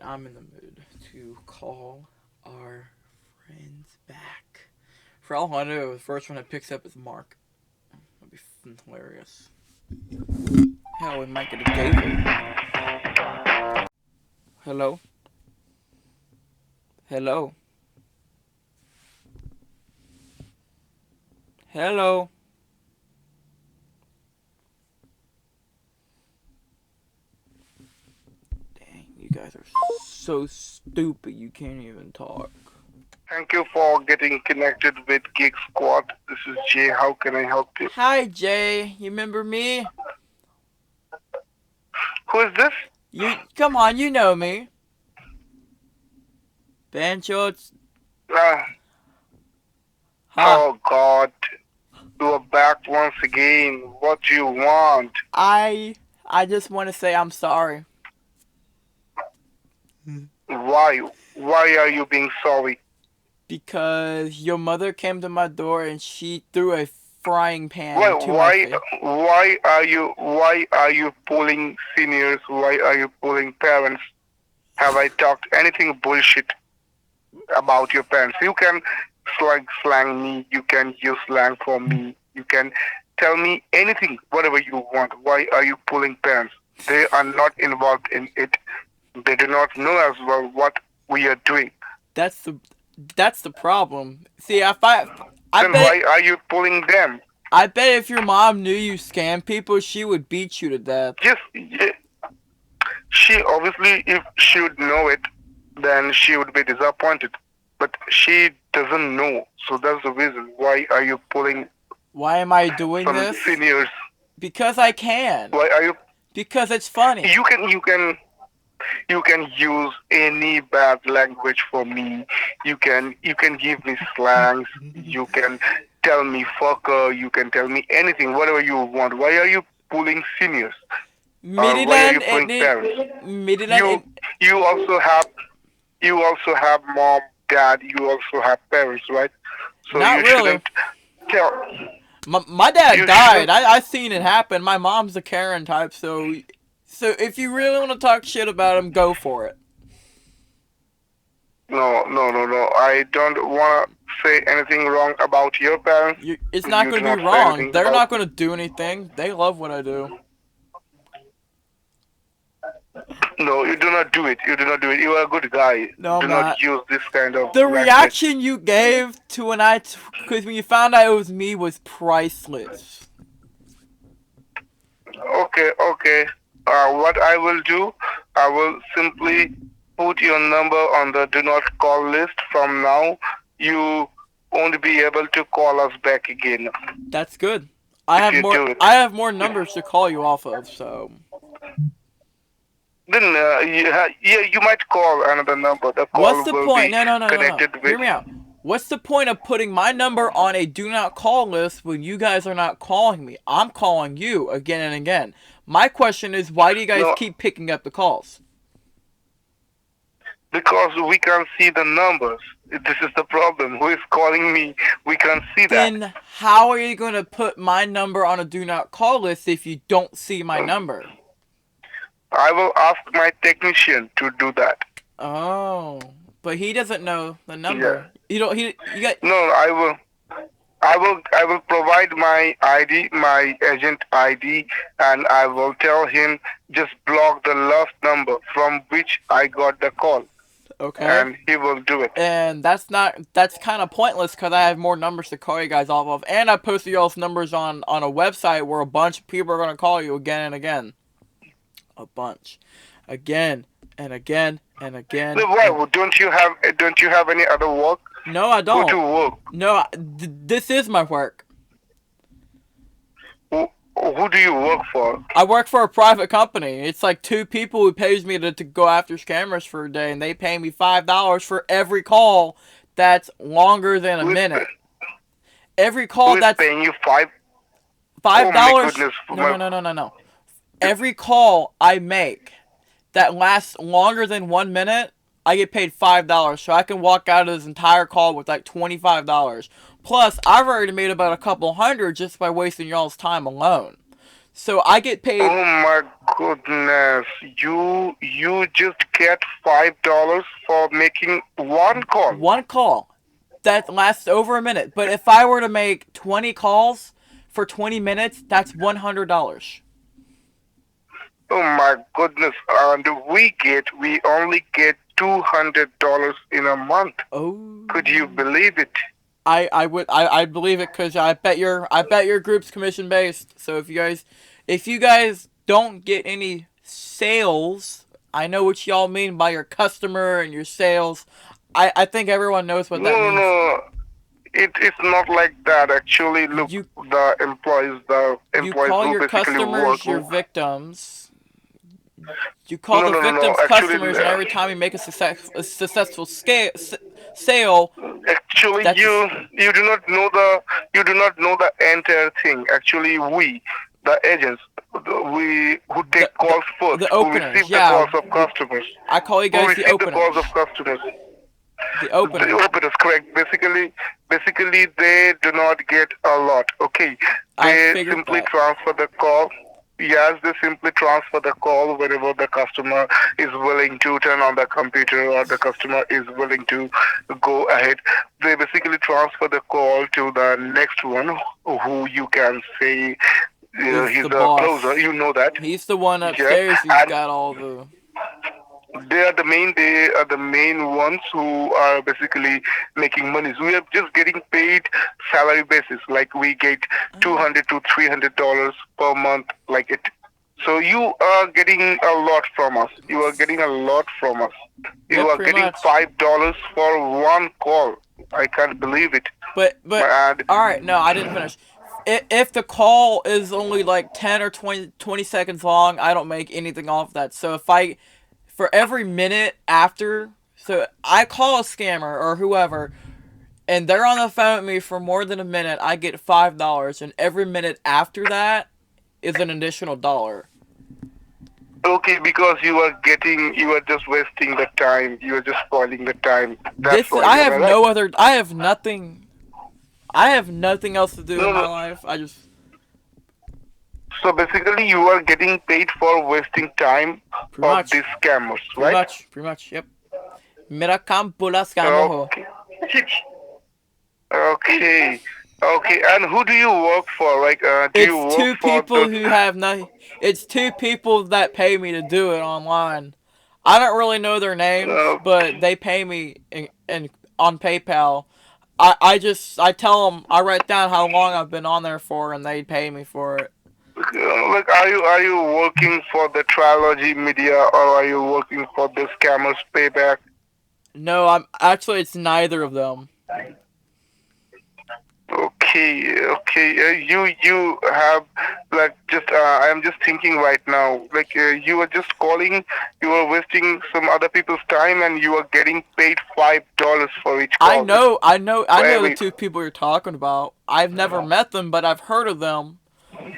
Alright, I'm in the mood to call our friends back. For all I know, the first one that picks up is Mark. That'd be hilarious. Hell, we might get a David. Hello? Hello? Hello? Dang, you guys are so stupid you can't even talk. Thank you for getting connected with Geek Squad. This is Jay. How can I help you? Hi, Jay. You remember me? Who is this? Come on, you know me. Banjo, Uh, huh? oh God, you are back once again. What do you want? I just want to say I'm sorry. Why? Why are you being sorry? Because your mother came to my door and she threw a frying pan Why? into my Why? face. Why are you pulling seniors? Why are you pulling parents? Have I talked anything bullshit about your parents? You can slang me. You can use slang for me. You can tell me anything, whatever you want. Why are you pulling parents? They are not involved in it. They do not know as well what we are doing. That's the that's the problem. See, I Then bet why are you pulling them? I bet if your mom knew you scam people, she would beat you to death. Just she obviously, if she would know it, then she would be disappointed. But she doesn't know, so that's the reason. Why are you pulling Why am I doing some this? seniors? Because I can. Why are you? Because it's funny. You can use any bad language for me. You can give me slangs. You can tell me fucker. You can tell me anything, whatever you want. Why are you pulling seniors? Or why are you Midland pulling parents? Midland You you also have mom, dad. You also have parents, right? So not you really. shouldn't tell. My dad You died. shouldn't. I seen it happen. My mom's a Karen type, so if you really want to talk shit about him, go for it. No, no, no, no. I don't want to say anything wrong about your parents. It's not You going do to be not say wrong. anything They're about. not going to do anything. They love what I do. No, you do not do it. You do not do it. You are a good guy. No, I'm Do not not. use this kind of The language. reaction you gave to because when you found out it was me was priceless. Okay, okay. What I will do, I will simply put your number on the do not call list from now. You won't be able to call us back again That's good. if you do it. I have more numbers to call you off of, so Then yeah, you might call another number. The what's call the will point? be No. connected with. Hear me out. What's the point of putting my number on a do not call list when you guys are not calling me? I'm calling you again and again. My question is, why do you guys No, keep picking up the calls? because we can't see the numbers. This is the problem. Who is calling me? We can't see that. Then how are you going to put my number on a do not call list if you don't see my number? I will ask my technician to do that. Oh, but he doesn't know the Yeah. number. You don't. You got. No, I will provide my ID, my agent ID, and I will tell him just block the last number from which I got the call, Okay. and he will do it. And that's kind of pointless because I have more numbers to call you guys off of, and I posted y'all's numbers on a website where a bunch of people are gonna call you again and again, a bunch, again and again and again. No, why don't you have any other work? No, I Go to don't. work. No, this is my work. Who do you work for? I work for a private company. It's like two people who pays me to go after scammers for a day, and they pay me $5 for every call that's longer than a Who is minute. Every who call is that's paying you five? five Oh my dollars. goodness! No. Every call I make that lasts longer than 1 minute, I get paid $5. So I can walk out of this entire call with like $25. Plus, I've already made about a couple hundred just by wasting y'all's time alone. So I get paid Oh my goodness. You just get $5 for making one call. one call that lasts over a minute. But if I were to make 20 calls for 20 minutes, that's $100. Oh my goodness. And we only get $200 in a month. Could you Oh. believe it? I believe it because I bet your group's commission based. So if you guys don't get any sales, I know what y'all mean by your customer and your sales. I think everyone knows what No, that no, means. no. It's not like that. Actually, look, You the you employees call who your basically work, customers your who, victims. You call no, the no, no, no. victims Actually, customers, and every time you make a successful sale, actually, that's a you do not know the entire thing. Actually, the agents, we who the take calls first, the who openers. receive the Yeah, calls of customers, I call you who guys the receive the calls of openers. customers. The The openers. operators, correct. Basically, they do not get a lot. Okay, I they figured simply that. transfer the call. Yes, they simply transfer the call whenever the customer is willing to turn on the computer or the customer is willing to go ahead. They basically transfer the call to the next one, who you can say Is he's the a closer. boss. You know that. He's the one Yes, upstairs who's and got all the. they are the main ones who are basically making money. So we are just getting paid salary basis, like we get Oh. $200 to $300 per month, like it. So you are getting a lot from us. You are getting a lot from us. You Yep, are pretty getting much. $5 for one call. I can't believe it. But And all right, no, I didn't finish. If the call is only like 10 or 20 seconds long, I don't make anything off that. So if I for every minute after, so I call a scammer or whoever and they're on the phone with me for more than a minute, I get $5, and every minute after that is an additional dollar. okay, because you are just wasting the time. You are just spoiling the time. That's This is why. I Am I have right? no other I have nothing else to do in No, my no. life. I just So basically, you are getting paid for wasting time pretty of much these scammers, pretty right? much pretty much yep. Mera काम बोला scammer ho. Okay. Okay. Okay. And who do you work for? Like, do you It's work two for people those? who have no. It's two people that pay me to do it online. I don't really know their names, but Okay. they pay me in on PayPal. I tell them I write down how long I've been on there for, and they pay me for it. Like, are you working for the Trilogy Media, or are you working for the scammers payback? No, I'm actually it's neither of them. Okay, okay. You have, like, just I am just thinking right now. Like, you are just calling, you are wasting some other people's time, and you are getting paid $5 for each I call. It's know, I know, I know the very two people you're talking about. I've never met them, but I've heard of them.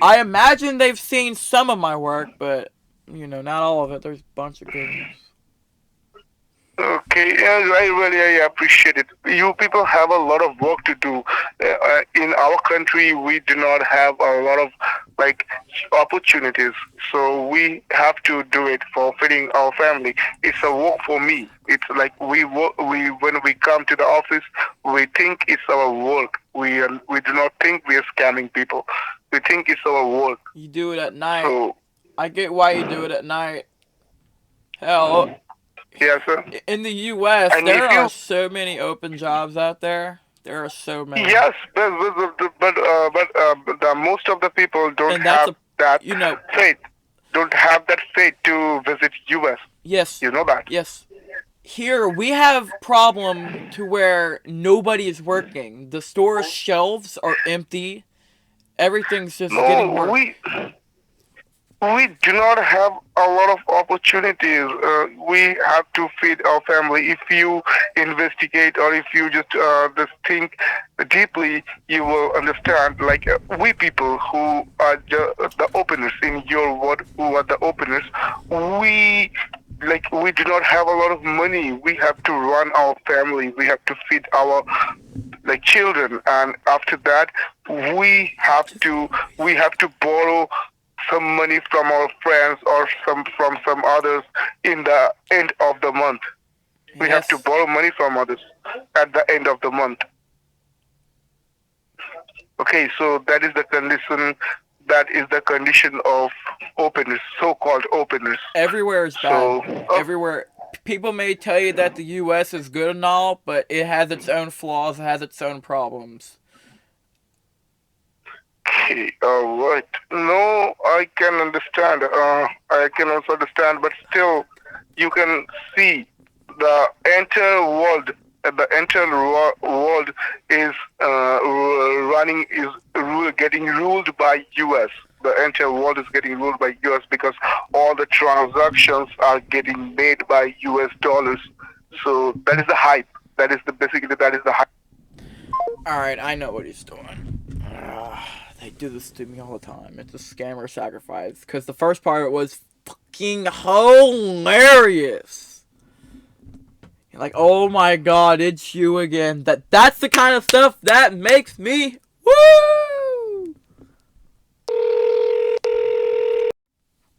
I imagine they've seen some of my work, but not all of it. There's a bunch of good ones. okay. Yeah, I appreciate it. You people have a lot of work to do. In our country, we do not have a lot of, like, opportunities, so we have to do it for feeding our family. It's a work for me. It's like we work. We when we come to the office, we think it's our work. We do not think we are scamming people. We think it's our work. You do it at night. So I get why you do it at night. Hell, yeah, sir. in the U.S., And if there are you so many open jobs out there. There are so many, Yes, but the most of the people don't and that's have a, that you know, faith. Don't have that faith to visit US. yes, You know that. yes. Here we have problem to where nobody is working. The store's shelves are empty. Everything's just getting No, worse. we do not have a lot of opportunities. We have to feed our family. If you investigate, or if you just think deeply, you will understand. Like, we people who are the openers in your word, who are the openers, we we do not have a lot of money. We have to run our family. We have to feed our, like, children, and after that we have Just to breathe. we have to borrow some money from our friends or some others in the end of the month. We have to Yes. borrow money from others at the end of the month. Okay, so that is the condition. That is the condition of openness, so-called openness. Everywhere is bad. So, Everywhere. People may tell you that the U.S. is good and all, but it has its own flaws. It has its own problems. okay, all right. No, I can understand. I can also understand, but still, you can see the entire world. The entire world is running is getting ruled by U.S. The entire world is getting ruled by U.S. because all the transactions are getting made by U.S. dollars. So that is the hype. That is the basically that is the hype. Alright, I know what he's doing. They do this to me all the time. It's a scammer sacrifice. Because the first part was fucking hilarious. You're like, oh my god, it's you again. That's the kind of stuff that makes me woo!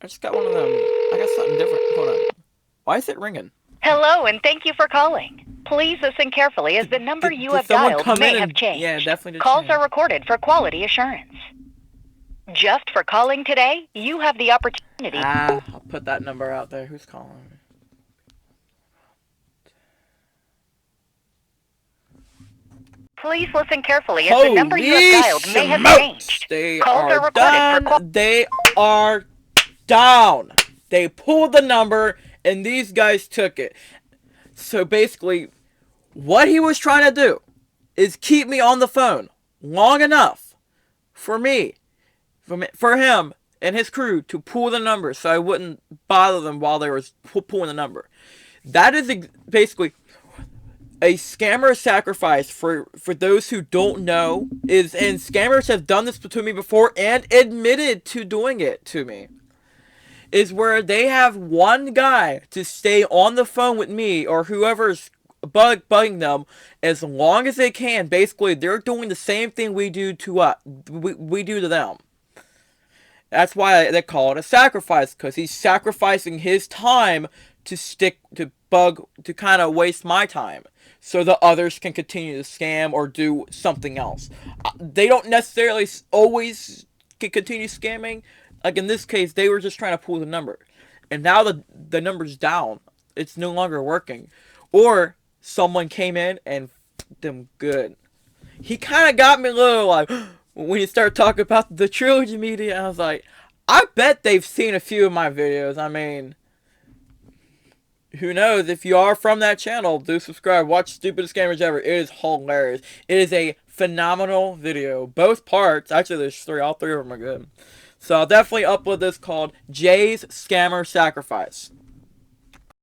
I just got one of them. I got something different. Hold on. Why is it ringing? Hello, and thank you for calling. Please listen carefully as the number you Did have someone dialed come may in have and changed. yeah, definitely did Calls change. are recorded for quality assurance. Just for calling today, you have the opportunity. I'll put that number out there. Who's calling me? Please listen carefully as the number you have dialed may have changed. They Calls are are recorded for done. They are down. They pulled the number, and these guys took it. So basically, what he was trying to do is keep me on the phone long enough for me, for him and his crew to pull the number, so I wouldn't bother them while they were pulling the number. That is basically a scammer sacrifice. For those who don't know, is, and scammers have done this to me before and admitted to doing it to me, is where they have one guy to stay on the phone with me or whoever's bugging them as long as they can. Basically, they're doing the same thing we do to we do to them. That's why they call it a sacrifice, because he's sacrificing his time to stick to bug, to kind of waste my time, so the others can continue to scam or do something else. They don't necessarily always continue scamming. Like in this case, they were just trying to pull the number, and now the number's down. It's no longer working, or someone came in and f***ed them good. He kind of got me a little like when you start talking about the trilogy media. I was like, I bet they've seen a few of my videos. I mean, who knows? If you are from that channel, do subscribe. Watch Stupidest Scammers Ever. It is hilarious. It is a phenomenal video. Both parts. Actually, there's three. All three of them are good. So I'll definitely upload this called Jay's Scammer Sacrifice.